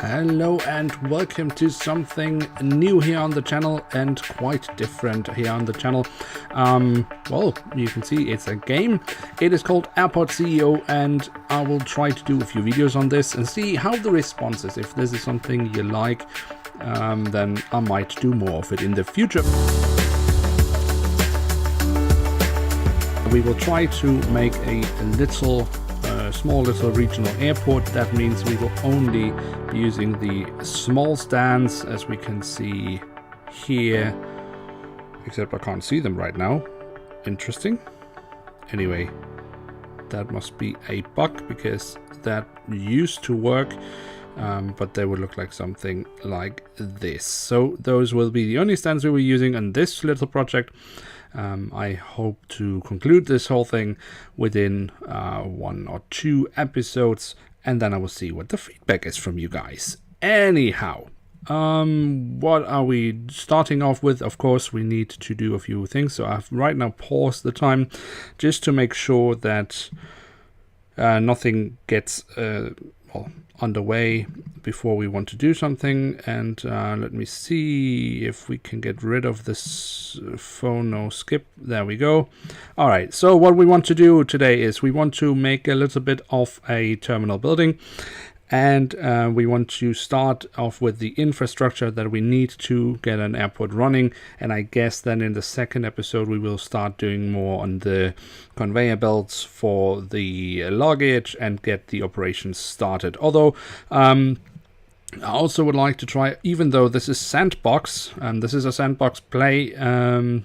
Hello and welcome to something new here on the channel and quite different here on the channel. Well, you can see it's a game. It is called Airport CEO and I will try to do a few videos on this and see how the response is. If this is something you like, then I might do more of it in the future. We will try to make a small little regional airport. That means we will only be using the small stands, as we can see here, except I can't see them right now. Interesting. Anyway, that must be a bug because that used to work, but they would look like something like this. So those will be the only stands we were using on this little project. I hope to conclude this whole thing within 1 or 2 episodes, and then I will see what the feedback is from you guys. Anyhow, what are we starting off with? Of course, we need to do a few things, so I've right now paused the time just to make sure that nothing gets underway before we want to do something. And let me see if we can get rid of this phone. No, skip. There we go. All right, so what we want to do today is we want to make a little bit of a terminal building, and we want to start off with the infrastructure that we need to get an airport running. And I guess then in the second episode we will start doing more on the conveyor belts for the luggage and get the operations started. Although I also would like to try, even though this is sandbox, this is a sandbox play,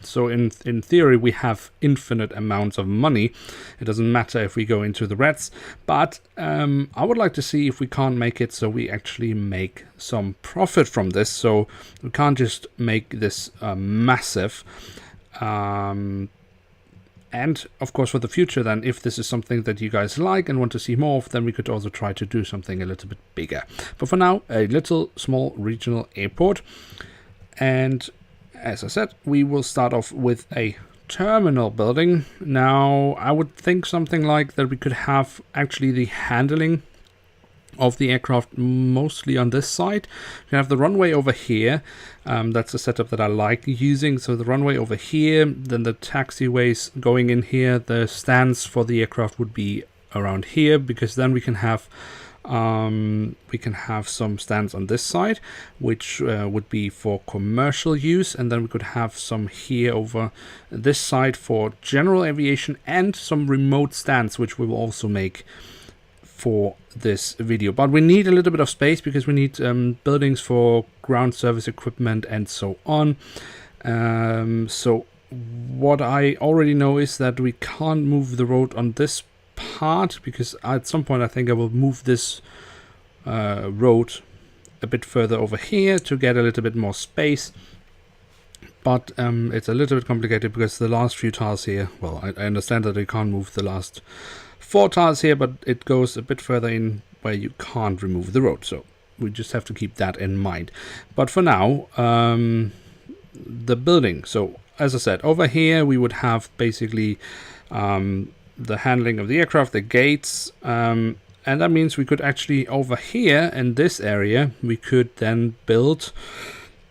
so in theory we have infinite amounts of money. It doesn't matter if we go into the reds, but I would like to see if we can't make it so we actually make some profit from this. So we can't just make this massive. And of course, for the future, then, if this is something that you guys like and want to see more of, then we could also try to do something a little bit bigger. But for now, a little small regional airport. And as I said, we will start off with a terminal building. Now, I would think something like that we could have actually the handling of the aircraft mostly on this side. We have the runway over here. That's a setup that I like using. So the runway over here, then the taxiways going in here. The stands for the aircraft would be around here, because then we can have some stands on this side, which would be for commercial use, and then we could have some here over this side for general aviation, and some remote stands, which we will also make for this video. But we need a little bit of space because we need buildings for ground service equipment and so on. So what I already know is that we can't move the road on this part, because at some point I think I will move this road a bit further over here to get a little bit more space. But it's a little bit complicated because the last few tiles here, well, I understand that I can't move the last 4 tiles here, but it goes a bit further in where you can't remove the road. So we just have to keep that in mind. But for now, the building. So as I said, over here we would have basically the handling of the aircraft, the gates, and that means we could actually over here in this area, we could then build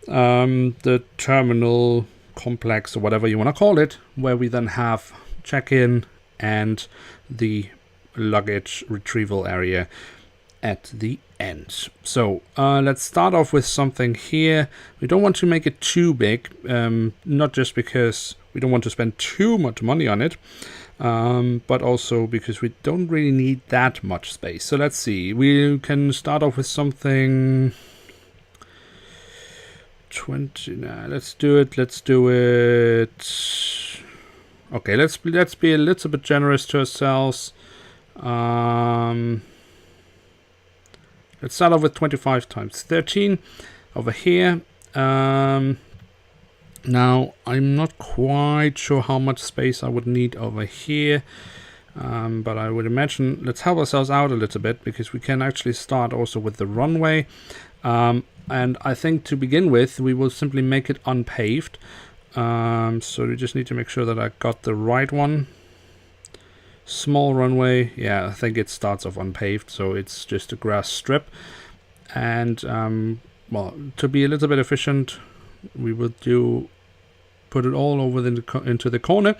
the terminal complex, or whatever you want to call it, where we then have check-in and the luggage retrieval area at the end. So let's start off with something here. We don't want to make it too big, not just because we don't want to spend too much money on it, but also because we don't really need that much space. So let's see, we can start off with something 20. Let's do it. Okay, let's be a little bit generous to ourselves. Let's start off with 25 times 13 over here. Now, I'm not quite sure how much space I would need over here, but I would imagine let's help ourselves out a little bit, because we can actually start also with the runway. And I think to begin with, we will simply make it unpaved. So we just need to make sure that I got the right one. Small runway, yeah, I think it starts off unpaved, so it's just a grass strip. And well, to be a little bit efficient, we will put it all over into the corner,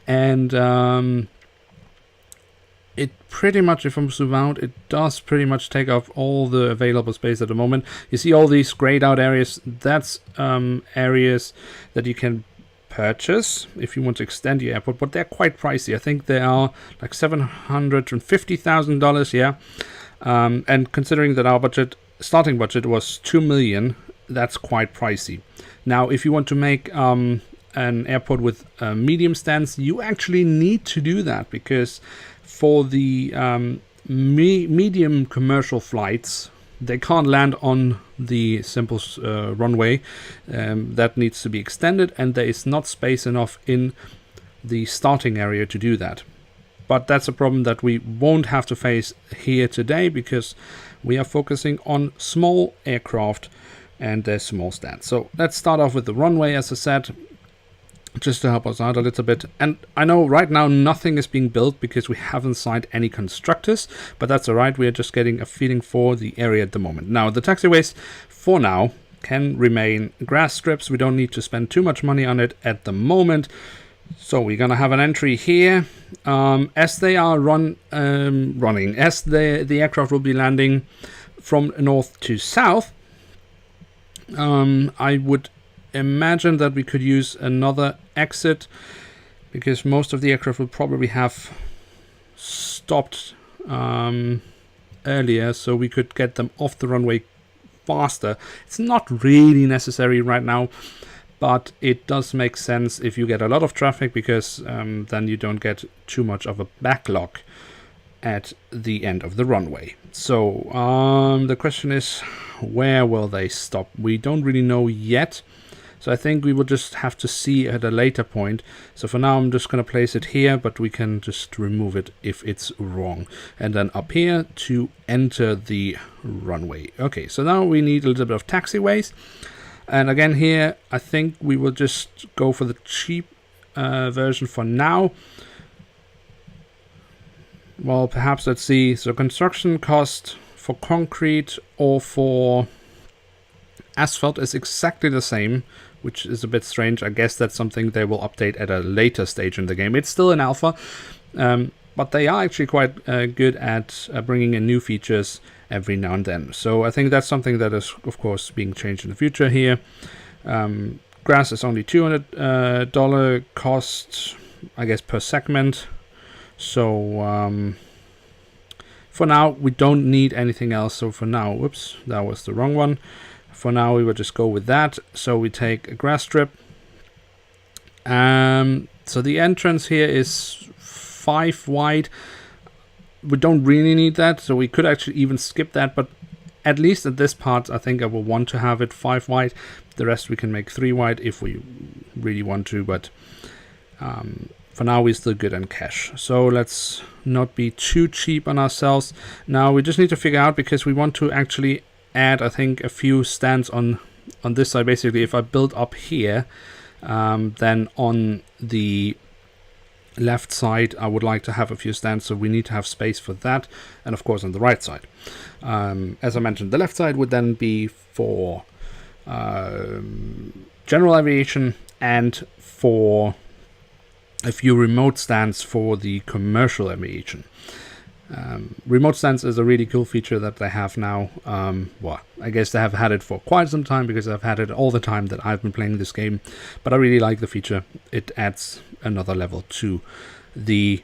and it pretty much, if I'm zoom out, it does pretty much take up all the available space at the moment. You see all these grayed out areas, that's areas that you can purchase if you want to extend your airport, but they're quite pricey. I think they are like $750,000, yeah. And considering that our starting budget was $2 million, that's quite pricey. Now, if you want to make an airport with medium stands, you actually need to do that, because for the medium commercial flights, they can't land on the simple runway. That needs to be extended, and there is not space enough in the starting area to do that. But that's a problem that we won't have to face here today, because we are focusing on small aircraft and their small stands. So let's start off with the runway, as I said, just to help us out a little bit. And I know right now nothing is being built because we haven't signed any constructors, but that's all right. We are just getting a feeling for the area at the moment. Now, the taxiways for now can remain grass strips. We don't need to spend too much money on it at the moment. So we're going to have an entry here. As they are running, as the aircraft will be landing from north to south, I would imagine that we could use another exit, because most of the aircraft will probably have stopped earlier, so we could get them off the runway faster. It's not really necessary right now, but it does make sense if you get a lot of traffic, because then you don't get too much of a backlog at the end of the runway. So the question is, where will they stop? We don't really know yet. So I think we will just have to see at a later point. So for now, I'm just going to place it here, but we can just remove it if it's wrong. And then up here to enter the runway. Okay, so now we need a little bit of taxiways. And again here, I think we will just go for the cheap version for now. Well, perhaps let's see. So construction cost for concrete or for asphalt is exactly the same, which is a bit strange. I guess that's something they will update at a later stage in the game. It's still in alpha, but they are actually quite good at bringing in new features every now and then. So I think that's something that is, of course, being changed in the future here. Grass is only $200 cost, I guess, per segment. So for now, we don't need anything else. So for now, whoops, that was the wrong one. For now, we will just go with that. So we take a grass strip. So the entrance here is 5 wide. We don't really need that, so we could actually even skip that. But at least at this part, I think I will want to have it 5 wide. The rest we can make 3 wide if we really want to. But for now, we're still good on cash. So let's not be too cheap on ourselves. Now we just need to figure out, because we want to actually add, I think, a few stands on this side. Basically, if I build up here, then on the left side I would like to have a few stands, so we need to have space for that. And of course on the right side, as I mentioned, the left side would then be for general aviation and for a few remote stands for the commercial aviation. Remote stands is a really cool feature that they have now. Well, I guess they have had it for quite some time, because I've had it all the time that I've been playing this game, but I really like the feature. It adds another level to the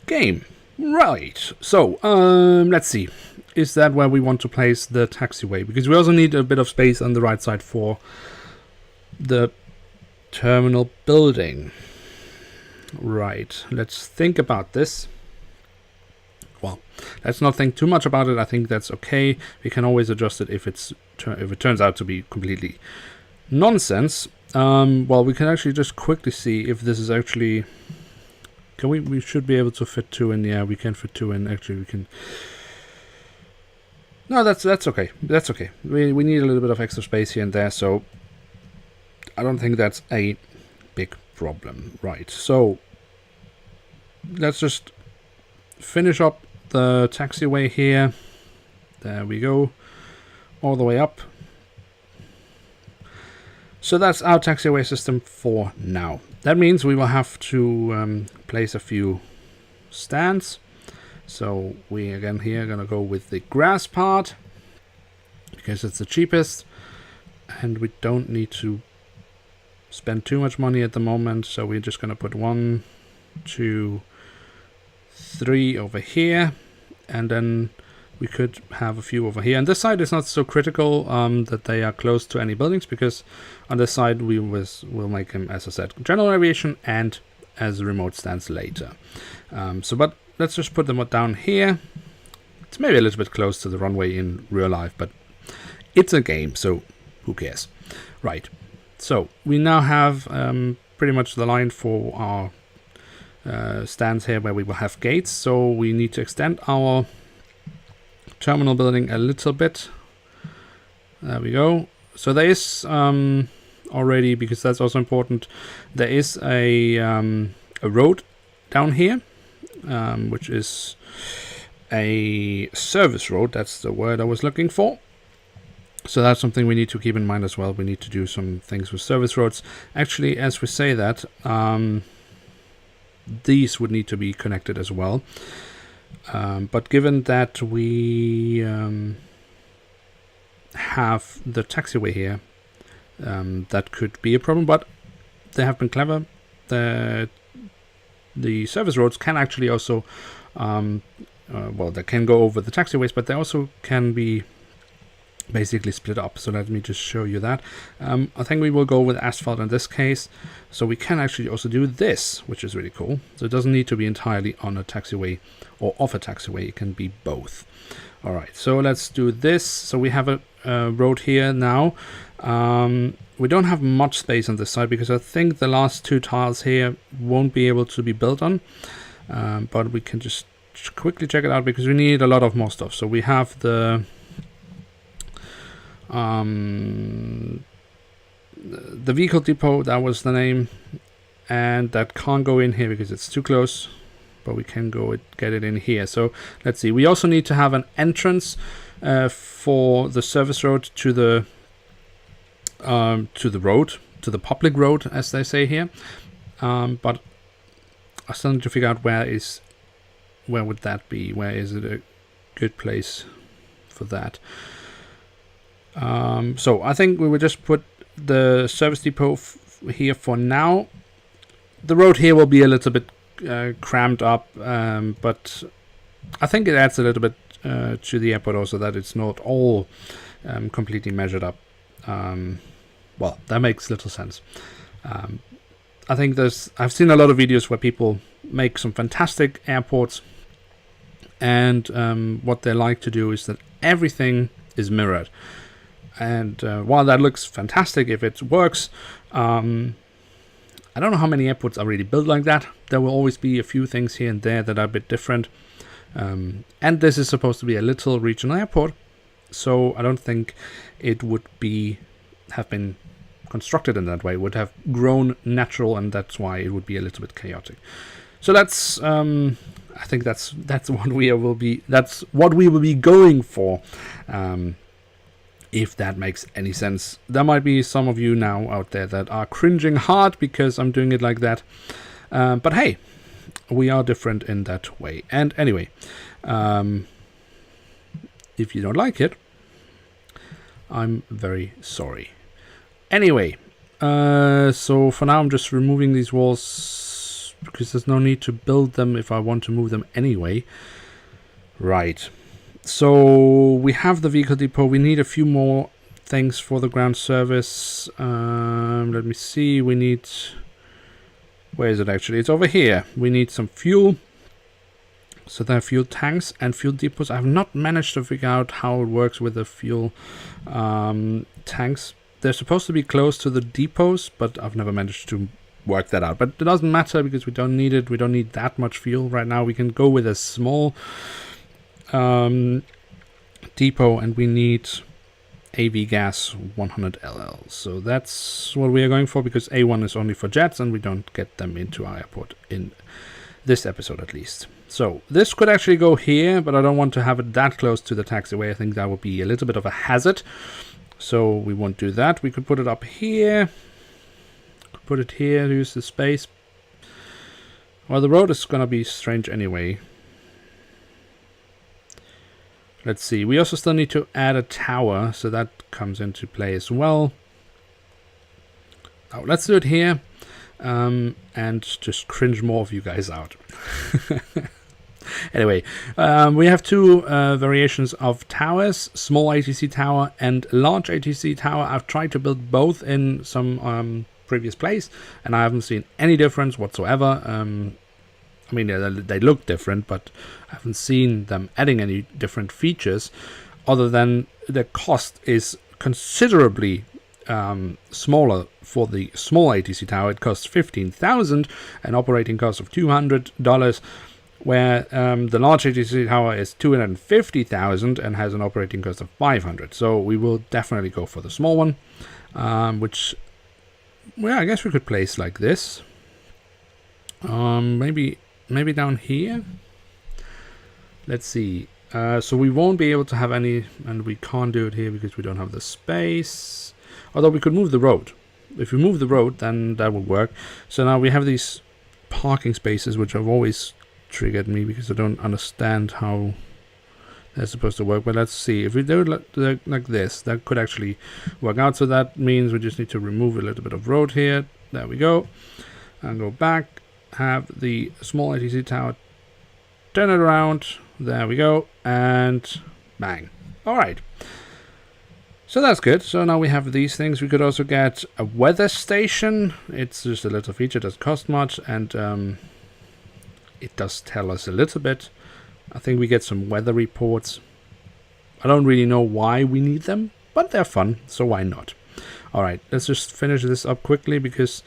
game. Right, so let's see. Is that where we want to place the taxiway? Because we also need a bit of space on the right side for the terminal building. Right, let's think about this. Well, let's not think too much about it. I think that's okay. We can always adjust it if it turns out to be completely nonsense. Well, we can actually just quickly see if this is actually... Can we should be able to fit 2 in. Yeah, we can fit 2 in. Actually, we can... No, that's okay. That's okay. We need a little bit of extra space here and there, so I don't think that's a big problem. Right, so let's just finish up the taxiway here. There we go. all the way up. So that's our taxiway system for now. That means we will have to place a few stands. So we again here are going to go with the grass part because it's the cheapest, and we don't need to spend too much money at the moment. So we're just going to put 1, 2, 3 over here, and then we could have a few over here. And this side is not so critical that they are close to any buildings, because on this side we will make them, as I said, general aviation and as remote stands later. But let's just put them down here. It's maybe a little bit close to the runway in real life, but it's a game, so who cares? Right. So we now have pretty much the line for our stands here where we will have gates. So we need to extend our terminal building a little bit. There we go. So there is already, because that's also important, there is a road down here, which is a service road. That's the word I was looking for. So that's something we need to keep in mind as well. We need to do some things with service roads. Actually, as we say that, these would need to be connected as well. But given that we have the taxiway here, that could be a problem. But they have been clever. The service roads can actually also, well, they can go over the taxiways, but they also can be basically split up. So let me just show you that. I think we will go with asphalt in this case. So we can actually also do this, which is really cool. So it doesn't need to be entirely on a taxiway or off a taxiway. It can be both. All right, so let's do this. So we have a road here now. We don't have much space on this side because I think the last 2 tiles here won't be able to be built on. But we can just quickly check it out because we need a lot of more stuff. So we have the vehicle depot, that was the name, and that can't go in here because it's too close, but we can go get it in here. So let's see, we also need to have an entrance for the service road to the road, to the public road, as they say here. But I still need to figure out where would that be? Where is it a good place for that? So I think we will just put the service depot here for now. The road here will be a little bit crammed up, but I think it adds a little bit to the airport also, that it's not all completely measured up. Well, that makes little sense. I think I've seen a lot of videos where people make some fantastic airports, and what they like to do is that everything is mirrored. And while that looks fantastic if it works, I don't know how many airports are really built like that. There will always be a few things here and there that are a bit different. And this is supposed to be a little regional airport, so I don't think it would have been constructed in that way. It would have grown natural, and that's why it would be a little bit chaotic. So that's I think that's what we will be going for. If that makes any sense. There might be some of you now out there that are cringing hard because I'm doing it like that. But hey, we are different in that way. And anyway, if you don't like it, I'm very sorry. Anyway, so for now I'm just removing these walls because there's no need to build them if I want to move them anyway. Right. So we have the vehicle depot. We need a few more things for the ground service. Let me see. We need... Where is it actually? It's over here. We need some fuel. So there are fuel tanks and fuel depots. I have not managed to figure out how it works with the fuel tanks. They're supposed to be close to the depots, but I've never managed to work that out. But it doesn't matter because we don't need it. We don't need that much fuel right now. We can go with a small depot, and we need AV gas 100 LL. So that's what we are going for, because A1 is only for jets and we don't get them into our airport in this episode at least. So this could actually go here, but I don't want to have it that close to the taxiway. I think that would be a little bit of a hazard. So we won't do that. We could put it up here. Put it here, use the space. Well, the road is going to be strange anyway. Let's see. We also still need to add a tower, so that comes into play as well. Oh, let's do it here. And just cringe more of you guys out. Anyway, we have two variations of towers, small ATC tower and large ATC tower. I've tried to build both in some previous plays, and I haven't seen any difference whatsoever. I mean, they look different, but I haven't seen them adding any different features, other than the cost is considerably smaller for the small ATC tower. It costs $15,000, an operating cost of $200, where the large ATC tower is $250,000 and has an operating cost of $500. So we will definitely go for the small one, which, well, I guess we could place like this. Maybe down here. Let's see. So we won't be able to have any, and we can't do it here because we don't have the space. Although we could move the road. If we move the road, then that would work. So now we have these parking spaces, which have always triggered me because I don't understand how they're supposed to work. But let's see. If we do it like this, that could actually work out. So that means we just need to remove a little bit of road here. There we go. And go back. Have the small ATC tower. Turn it around. There we go. And bang. All right. So that's good. So now we have these things. We could also get a weather station. It's just a little feature. It doesn't cost much, and it does tell us a little bit. I think we get some weather reports. I don't really know why we need them, but they're fun, so why not? All right, let's just finish this up quickly, because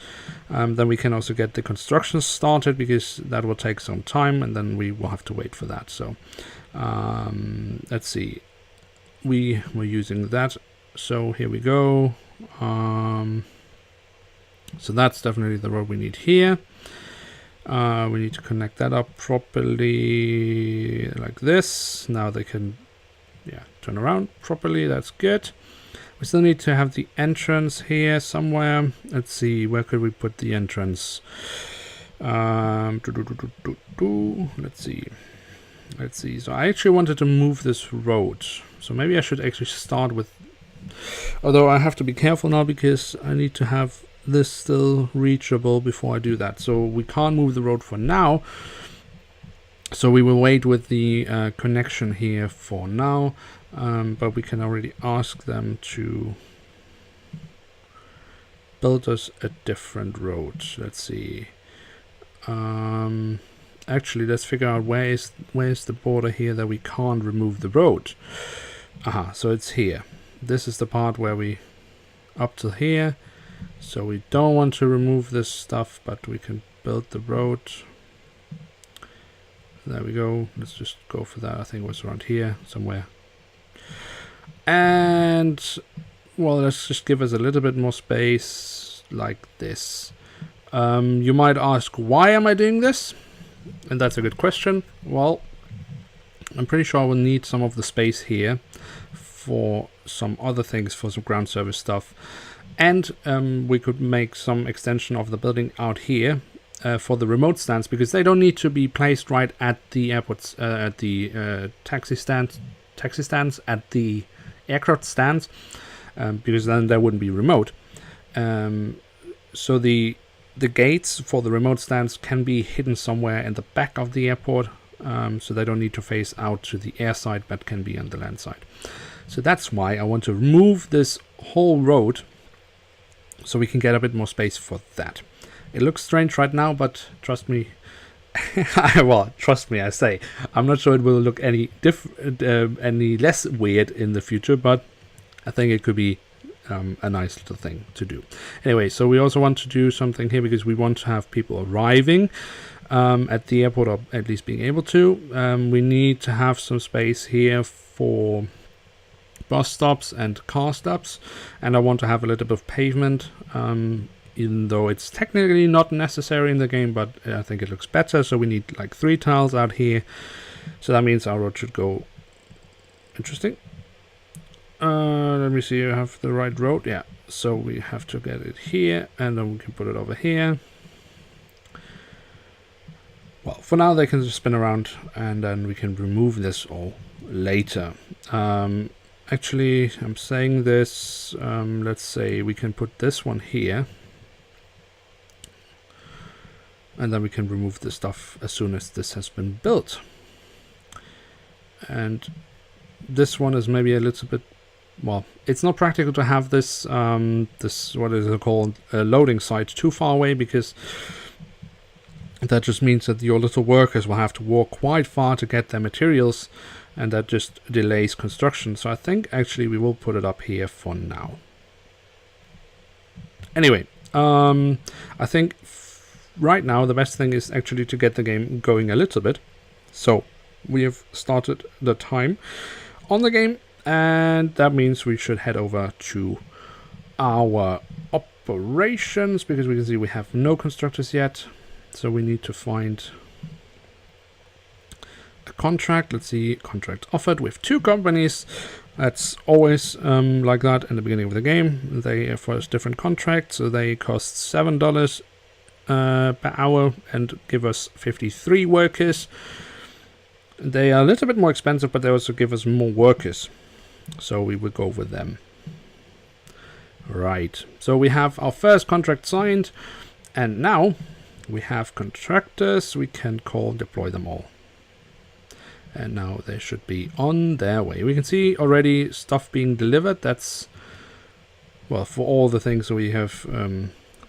then we can also get the construction started, because that will take some time, and then we will have to wait for that. So let's see. We were using that. So here we go. So that's definitely the road we need here. We need to connect that up properly like this. Now they can, yeah, turn around properly. That's good. We still need to have the entrance here somewhere. Let's see, where could we put the entrance? Let's see. So I actually wanted to move this road. So maybe I should actually start with, although I have to be careful now because I need to have this still reachable before I do that. So we can't move the road for now. So we will wait with the connection here for now. But we can already ask them to build us a different road. Let's see. Actually, let's figure out where is the border here that we can't remove the road. Aha, so it's here. This is the part where we up to here. So we don't want to remove this stuff, but we can build the road. There we go. Let's just go for that. I think it was around here somewhere. And well, let's just give us a little bit more space like this. You might ask, why am I doing this? And that's a good question. Well, I'm pretty sure I will need some of the space here for some other things, for some ground service stuff. And we could make some extension of the building out here for the remote stands, because they don't need to be placed right at the airports, at the taxi stands, at the aircraft stands, because then they wouldn't be remote. So the gates for the remote stands can be hidden somewhere in the back of the airport, so they don't need to face out to the air side, but can be on the land side. So that's why I want to remove this whole road, so we can get a bit more space for that. It looks strange right now, but trust me, well, trust me, I say, I'm not sure it will look any less weird in the future, but I think it could be a nice little thing to do. Anyway, so we also want to do something here because we want to have people arriving at the airport, or at least being able to. We need to have some space here for bus stops and car stops, and I want to have a little bit of pavement even though it's technically not necessary in the game, but I think it looks better. So we need like 3 tiles out here. So that means our road should go. Interesting. Let me see, I have the right road. Yeah, so we have to get it here, and then we can put it over here. Well, for now they can just spin around, and then we can remove this all later. Actually, I'm saying this, let's say we can put this one here, and then we can remove the stuff as soon as this has been built. And this one is maybe a little bit, well, it's not practical to have this, this, what is it called, a loading site too far away, because that just means that your little workers will have to walk quite far to get their materials, and that just delays construction. So I think actually we will put it up here for now. Anyway, I think right now the best thing is actually to get the game going a little bit. So we have started the time on the game, and that means we should head over to our operations, because we can see we have no constructors yet. So we need to find a contract. Let's see, contract offered with 2 companies. That's always like that in the beginning of the game. They offer us different contracts, so they cost $7 per hour and give us 53 workers. They are a little bit more expensive, but they also give us more workers, so we will go with them. Right, so we have our first contract signed, and now we have contractors. We can deploy them all. And now they should be on their way. We can see already stuff being delivered. That's, well, for all the things we have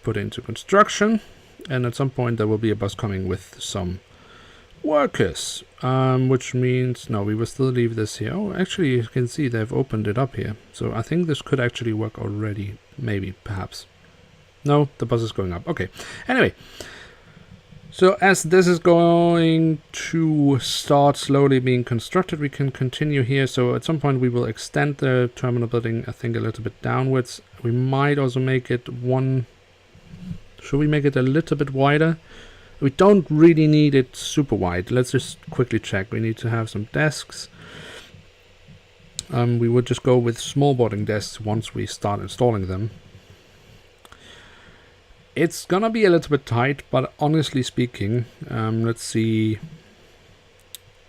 put into construction. And at some point there will be a bus coming with some workers. Which means, no, we will still leave this here. Oh, actually you can see they've opened it up here. So I think this could actually work already. Maybe, perhaps. No, the bus is going up. Okay. Anyway. So as this is going to start slowly being constructed, we can continue here. So at some point we will extend the terminal building, I think, a little bit downwards. We might also make it should we make it a little bit wider? We don't really need it super wide. Let's just quickly check. We need to have some desks. We would just go with small boarding desks once we start installing them. It's gonna be a little bit tight, but honestly speaking, let's see,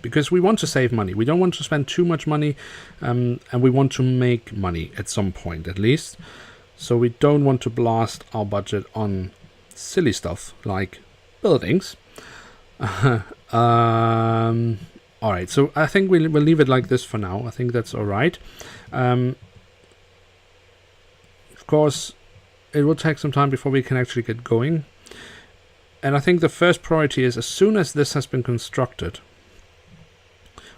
because we want to save money. We don't want to spend too much money, and we want to make money at some point at least. So we don't want to blast our budget on silly stuff like buildings. Alright, so I think we'll leave it like this for now. I think that's alright. Of course, it will take some time before we can actually get going. And I think the first priority is, as soon as this has been constructed,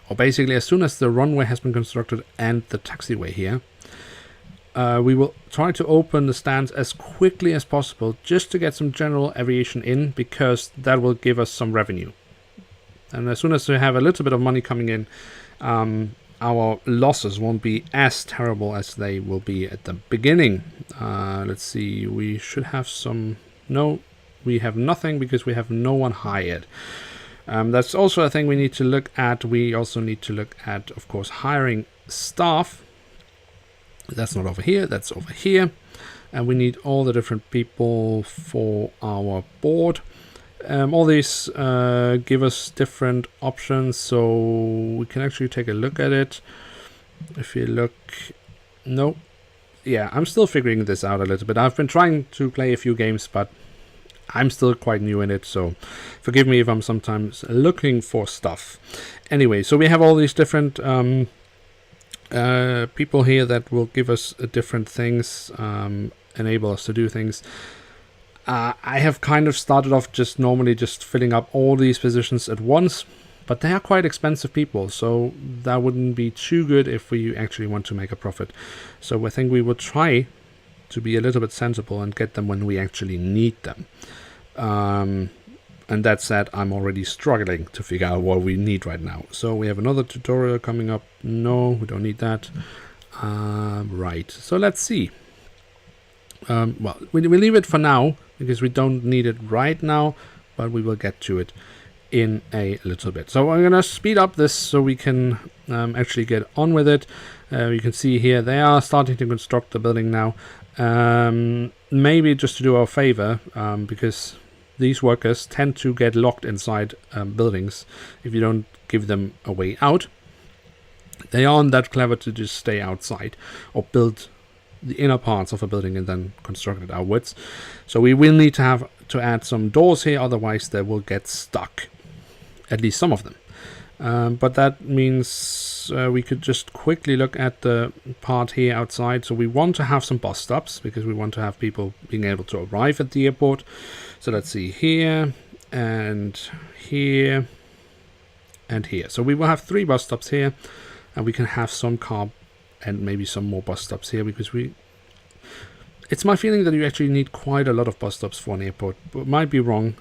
or basically as soon as the runway has been constructed and the taxiway here, we will try to open the stands as quickly as possible just to get some general aviation in, because that will give us some revenue. And as soon as we have a little bit of money coming in, our losses won't be as terrible as they will be at the beginning. Let's see, we should have some... No, we have nothing because we have no one hired. That's also a thing we need to look at. We also need to look at, of course, hiring staff. That's not over here, that's over here. And we need all the different people for our board. All these give us different options, so we can actually take a look at it. If you look, no, yeah, I'm still figuring this out a little bit. I've been trying to play a few games, but I'm still quite new in it, so forgive me if I'm sometimes looking for stuff. Anyway, so we have all these different people here that will give us different things, enable us to do things. I have kind of started off just normally just filling up all these positions at once, but they are quite expensive people, so that wouldn't be too good if we actually want to make a profit. So I think we will try to be a little bit sensible and get them when we actually need them. And that said, I'm already struggling to figure out what we need right now. So we have another tutorial coming up. No, we don't need that. Right, so let's see. well, we leave it for now because we don't need it right now, but we will get to it in a little bit. So I'm gonna speed up this so we can actually get on with it. You can see here they are starting to construct the building now. Maybe just to do our favor, because these workers tend to get locked inside buildings if you don't give them a way out. They aren't that clever to just stay outside or build the inner parts of a building and then construct it outwards. So we will need to add some doors here, otherwise they will get stuck, at least some of them. But that means we could just quickly look at the part here outside. So we want to have some bus stops because we want to have people being able to arrive at the airport. So let's see, here and here and here. So we will have 3 bus stops here, and we can have some car and maybe some more bus stops here, because it's my feeling that you actually need quite a lot of bus stops for an airport, but might be wrong.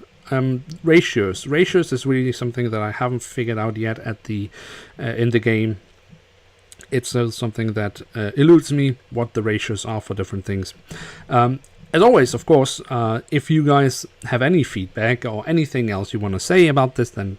Ratios is really something that I haven't figured out yet at the in the game. It's something that eludes me, what the ratios are for different things. As always, of course, if you guys have any feedback or anything else you want to say about this, then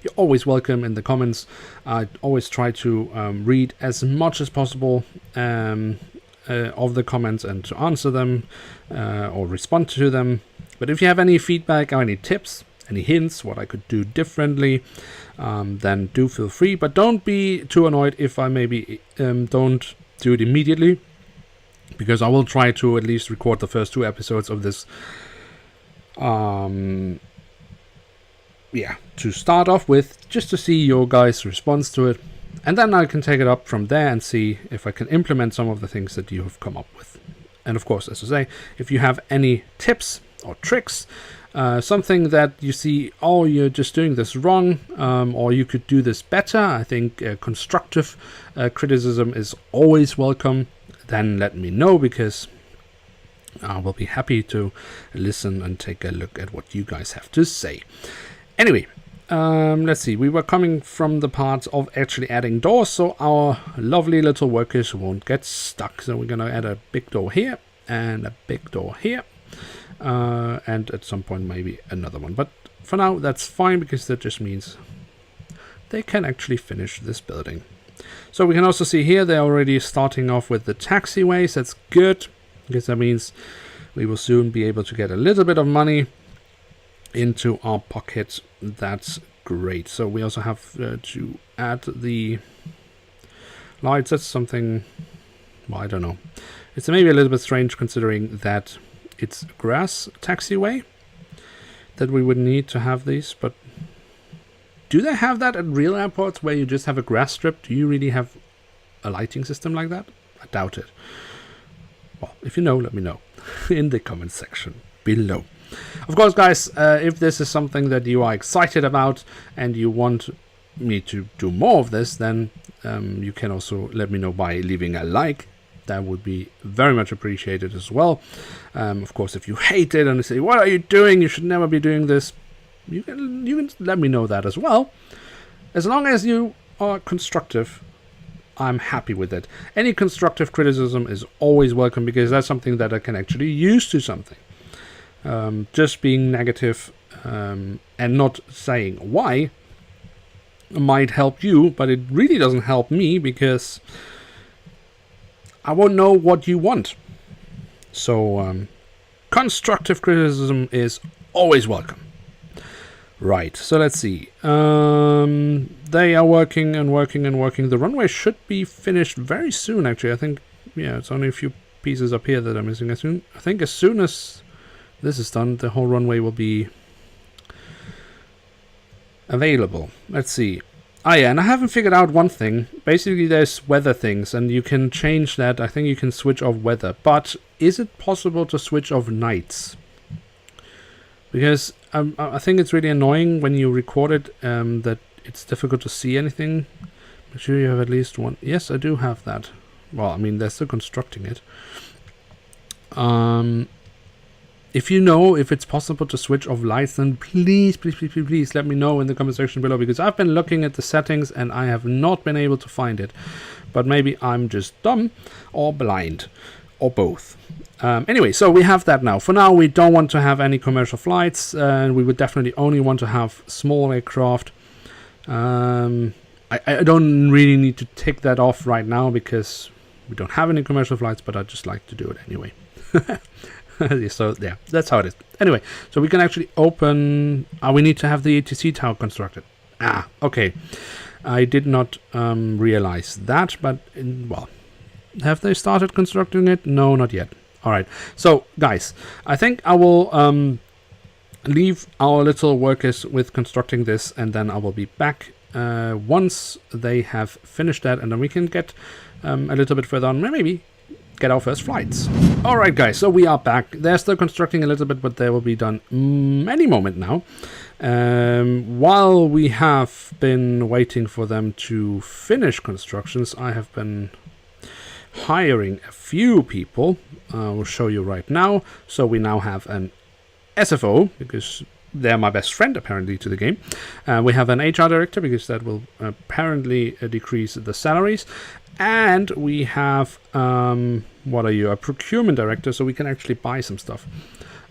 you're always welcome in the comments. I always try to read as much as possible of the comments and to answer them or respond to them. But if you have any feedback or any tips, any hints, what I could do differently, then do feel free. But don't be too annoyed if I maybe don't do it immediately, because I will try to at least record the first 2 episodes of this. To start off with, just to see your guys' response to it. And then I can take it up from there and see if I can implement some of the things that you have come up with. And of course, as I say, if you have any tips or tricks, something that you see, oh, you're just doing this wrong, or you could do this better, I think constructive criticism is always welcome. Then let me know, because I will be happy to listen and take a look at what you guys have to say. Anyway, let's see, we were coming from the part of actually adding doors, so our lovely little workers won't get stuck. So we're going to add a big door here and a big door here, and at some point maybe another one. But for now, that's fine, because that just means they can actually finish this building. So we can also see here they're already starting off with the taxiways. That's good, because that means we will soon be able to get a little bit of money into our pocket. That's great. So we also have to add the lights. That's something, well, I don't know. It's maybe a little bit strange considering that it's grass taxiway that we would need to have these, but do they have that at real airports where you just have a grass strip? Do you really have a lighting system like that? I doubt it. Well, if you know, let me know in the comment section below. Of course, guys, if this is something that you are excited about and you want me to do more of this, then you can also let me know by leaving a like. That would be very much appreciated as well. Of course, if you hate it and you say, what are you doing? You should never be doing this. You can let me know that as well. As long as you are constructive, I'm happy with it. Any constructive criticism is always welcome, because that's something that I can actually use to something. Just being negative and not saying why might help you, but it really doesn't help me, because I won't know what you want. So constructive criticism is always welcome. Right, so let's see. They are working and working and working. The runway should be finished very soon, actually. I think, yeah, it's only a few pieces up here that are missing. I think as soon as this is done, the whole runway will be available. Let's see. Ah, yeah, and I haven't figured out one thing. Basically, there's weather things, and you can change that. I think you can switch off weather. But is it possible to switch off nights? Because I think it's really annoying when you record it that it's difficult to see anything. Make sure you have at least one. Yes, I do have that. Well, I mean, they're still constructing it. If you know if it's possible to switch off lights, then please let me know in the comment section below, because I've been looking at the settings and I have not been able to find it. But maybe I'm just dumb or blind, or both. Anyway, so we have that now. For now, we don't want to have any commercial flights, and we would definitely only want to have small aircraft. I don't really need to tick that off right now because we don't have any commercial flights, but I just like to do it anyway. So yeah, that's how it is. Anyway, so we can actually open. We need to have the ATC tower constructed. Okay. I did not realize that, but well, have they started constructing it? No, not yet. All right. So guys, I think I will leave our little workers with constructing this, and then I will be back once they have finished that, and then we can get a little bit further on, maybe get our first flights. All right, guys, so we are back. They're still constructing a little bit, but they will be done any moment now. While we have been waiting for them to finish constructions, I have been hiring a few people. I will show you right now. So we now have an SFO, because they're my best friend apparently to the game. We have an HR director, because that will apparently decrease the salaries. And we have, what are you, a procurement director, so we can actually buy some stuff,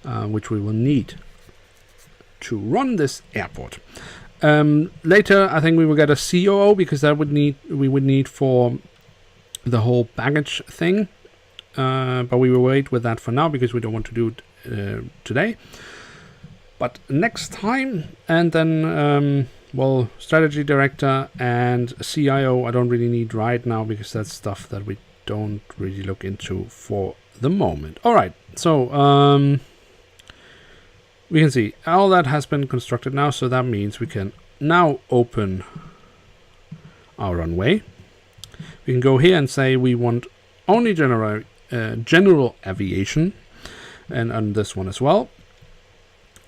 which we will need to run this airport. Later, I think we will get a COO, because that we would need for the whole baggage thing. But we will wait with that for now, because we don't want to do it today. But next time, and then well, strategy director and CIO I don't really need right now, because that's stuff that we don't really look into for the moment. All right, so we can see all that has been constructed now, so that means we can now open our runway. We can go here and say we want only general aviation, and on this one as well.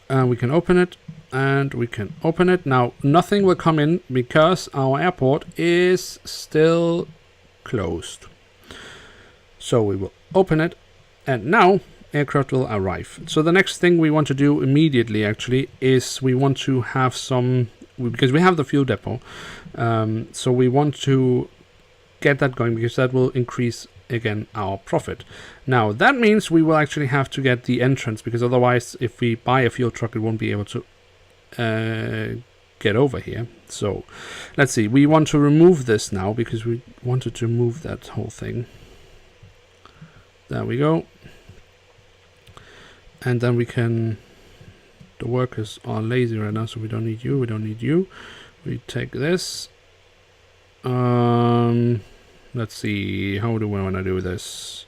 We can open it, and we can open it. Now, nothing will come in because our airport is still closed. So we will open it, and now aircraft will arrive. So the next thing we want to do immediately, actually, is we want to have some, because we have the fuel depot, so we want to get that going, because that will increase again our profit. Now that means we will actually have to get the entrance, because otherwise if we buy a fuel truck it won't be able to get over here. So let's see, we want to remove this now, because we wanted to move that whole thing. There we go. And then we can, the workers are lazy right now, so we don't need you, we don't need you. We take this. Let's see, how do we want to do this?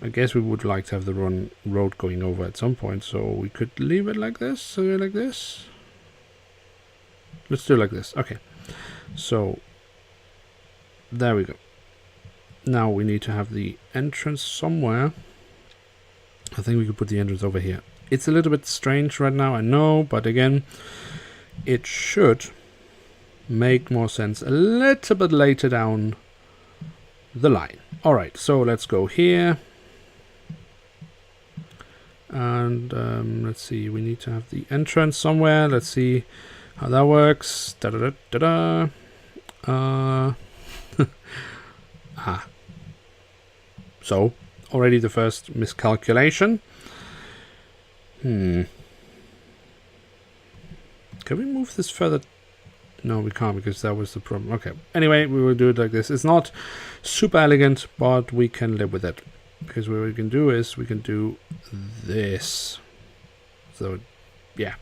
I guess we would like to have the road going over at some point, so we could leave it like this, like this. Let's do it like this. Okay, so there we go. Now we need to have the entrance somewhere. I think we could put the entrance over here. It's a little bit strange right now, I know, but again, it should make more sense a little bit later down the line. All right, so let's go here, and let's see, we need to have the entrance somewhere. Let's see how that works. So already the first miscalculation. Can we move this further? No, we can't, because that was the problem. Okay. Anyway, we will do it like this. It's not super elegant, but we can live with it. Because what we can do is we can do this. So, yeah.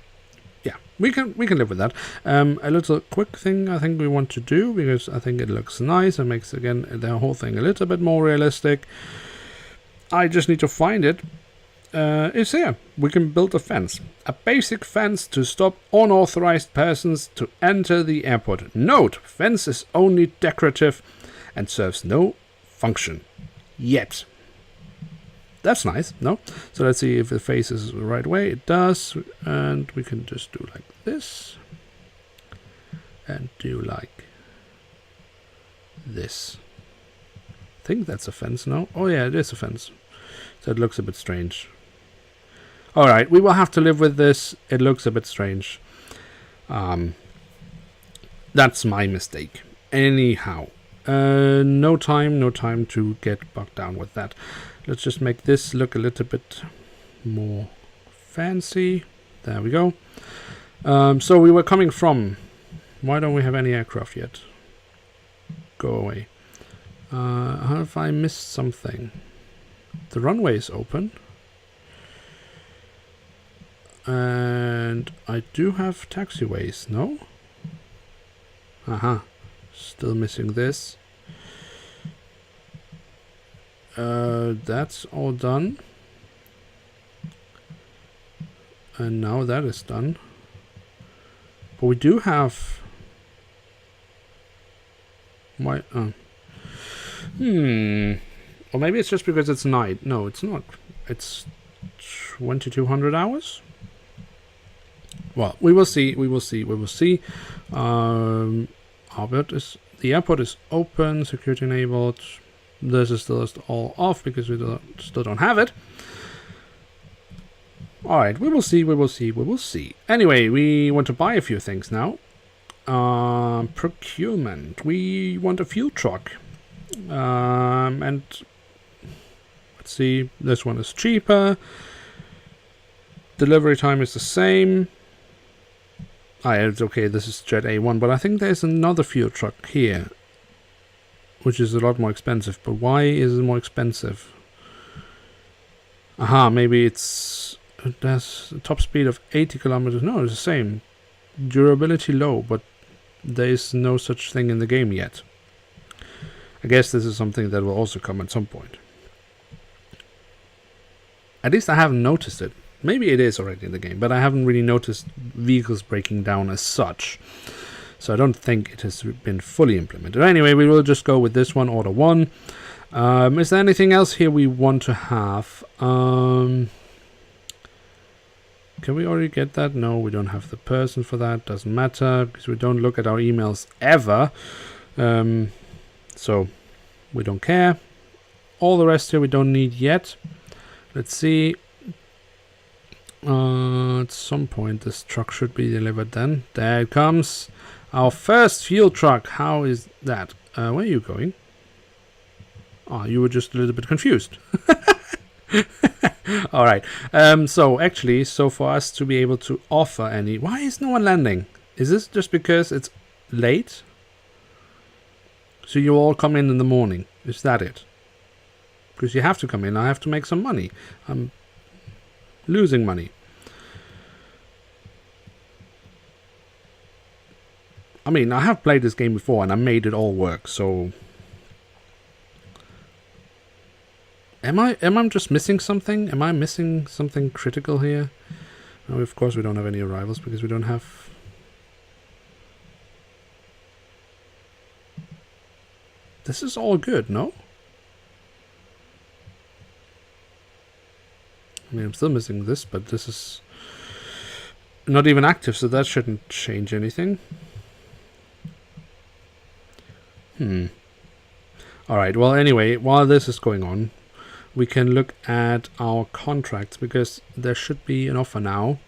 Yeah, we can live with that. A little quick thing I think we want to do, because I think it looks nice and makes, again, the whole thing a little bit more realistic. I just need to find it. It's here. We can build a fence. A basic fence to stop unauthorized persons to enter the airport. Note, fence is only decorative and serves no function. Yet. That's nice, no? So let's see if it faces the right way. It does. And we can just do like this. And do like this. I think that's a fence, no? Oh yeah, it is a fence. So it looks a bit strange. Alright, we will have to live with this. It looks a bit strange. That's my mistake. Anyhow, No time to get bogged down with that. Let's just make this look a little bit more fancy. There we go. So we were coming from... Why don't we have any aircraft yet? Go away. Have I missed something? The runway is open. And I do have taxiways, no? Aha. Still missing this. That's all done. And now that is done. But we do have... Why? Or maybe it's just because it's night. No, it's not. It's 2200 hours? Well, we will see. We will see. We will see. The airport is open. Security enabled. This is still all off because we still don't have it. Alright, we will see. We will see. We will see. Anyway, we want to buy a few things now. Procurement. We want a fuel truck. And let's see. This one is cheaper. Delivery time is the same. It's okay, this is Jet A1, but I think there's another fuel truck here, which is a lot more expensive. But why is it more expensive? Aha, maybe it has a top speed of 80 kilometers. No, it's the same. Durability low, but there is no such thing in the game yet. I guess this is something that will also come at some point. At least I haven't noticed it. Maybe it is already in the game, but I haven't really noticed vehicles breaking down as such. So I don't think it has been fully implemented. Anyway, we will just go with this one, order 1. Is there anything else here we want to have? Can we already get that? No, we don't have the person for that. Doesn't matter, because we don't look at our emails ever. So we don't care. All the rest here we don't need yet. Let's see. At some point this truck should be delivered then. There it comes. Our first fuel truck. How is that? Where are you going? Oh, you were just a little bit confused. Alright. So actually, so for us to be able to offer any... Why is no one landing? Is this just because it's late? So you all come in the morning. Is that it? Because you have to come in. I have to make some money. I'm losing money. I mean, I have played this game before and I made it all work, so... Am I just missing something? Am I missing something critical here? No, of course we don't have any arrivals because we don't have... This is all good, no? I mean, I'm still missing this, but this is not even active, so that shouldn't change anything. Alright, well anyway, while this is going on, we can look at our contracts, because there should be an offer now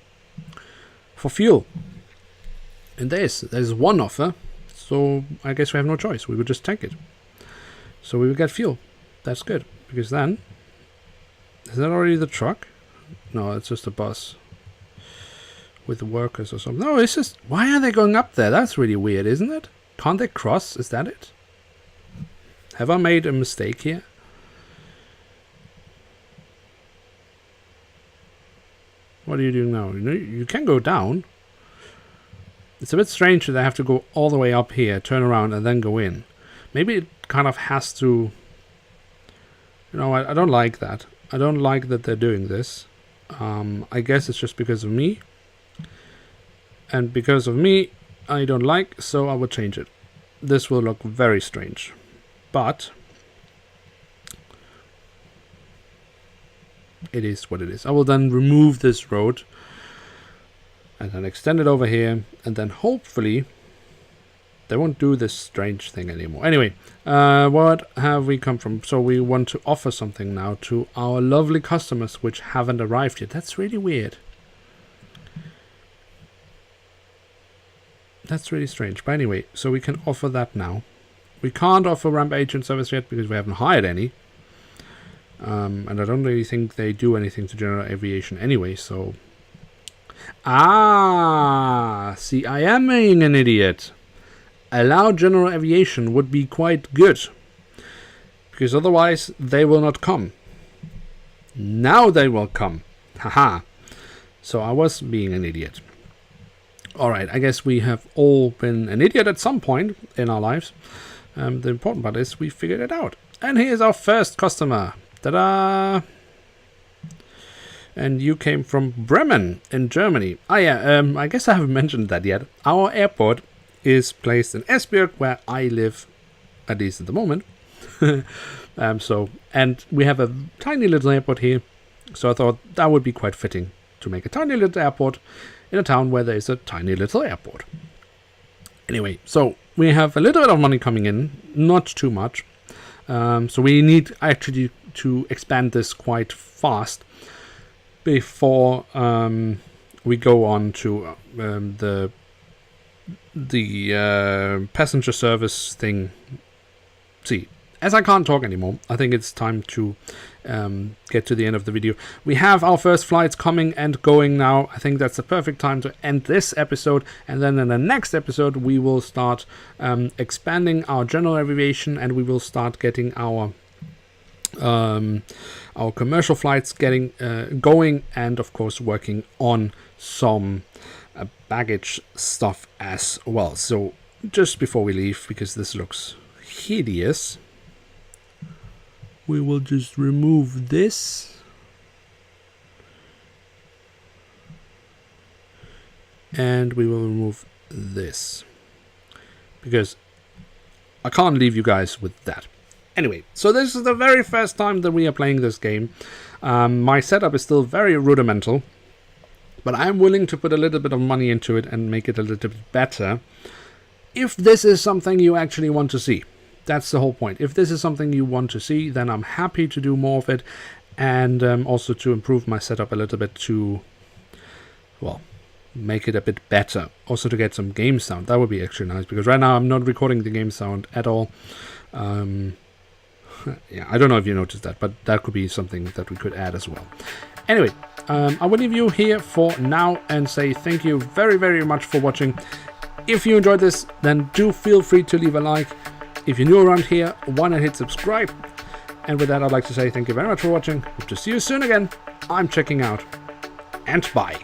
for fuel. And there's one offer, so I guess we have no choice. We would just take it. So we will get fuel. That's good, because then... Is that already the truck? No, it's just a bus with workers or something. No, it's just... Why are they going up there? That's really weird, isn't it? Can't they cross? Is that it? Have I made a mistake here? What are you doing now? You can go down. It's a bit strange that they have to go all the way up here, turn around, and then go in. Maybe it kind of has to... You know, I don't like that. I don't like that they're doing this. I guess it's just because of me. And because of me, I don't like, so I will change it. This will look very strange. But it is what it is. I will then remove this road and then extend it over here, and then hopefully they won't do this strange thing anymore. Anyway, what have we come from? So we want to offer something now to our lovely customers which haven't arrived yet. That's really weird. That's really strange. But anyway, so we can offer that now. We can't offer ramp agent service yet because we haven't hired any. And I don't really think they do anything to general aviation anyway, so... See, I am being an idiot. Allow general aviation would be quite good. Because otherwise, they will not come. Now they will come. Haha. So I was being an idiot. Alright, I guess we have all been an idiot at some point in our lives. The important part is we figured it out. And here's our first customer. Ta-da! And you came from Bremen in Germany. I guess I haven't mentioned that yet. Our airport is placed in Esbjerg, where I live, at least at the moment. And we have a tiny little airport here, so I thought that would be quite fitting to make a tiny little airport in a town where there is a tiny little airport. Anyway, so we have a little bit of money coming in, not too much. So we need actually to expand this quite fast before we go on to the passenger service thing. See, as I can't talk anymore, I think it's time to get to the end of the video. We have our first flights coming and going now. I think that's the perfect time to end this episode, and then in the next episode we will start expanding our general aviation, and we will start getting our commercial flights getting going, and of course working on some baggage stuff as well. So just before we leave, because this looks hideous, we will just remove this and we will remove this because I can't leave you guys with that. Anyway, so this is the very first time that we are playing this game. My setup is still very rudimental, but I'm willing to put a little bit of money into it and make it a little bit better if this is something you actually want to see. That's the whole point. If this is something you want to see, then I'm happy to do more of it, and also to improve my setup a little bit to, well, make it a bit better. Also to get some game sound. That would be actually nice, because right now I'm not recording the game sound at all. Yeah, I don't know if you noticed that, but that could be something that we could add as well. Anyway, I will leave you here for now and say thank you very, very much for watching. If you enjoyed this, then do feel free to leave a like. If you're new around here, why not hit subscribe? And with that, I'd like to say thank you very much for watching. Hope to see you soon again. I'm checking out, and bye.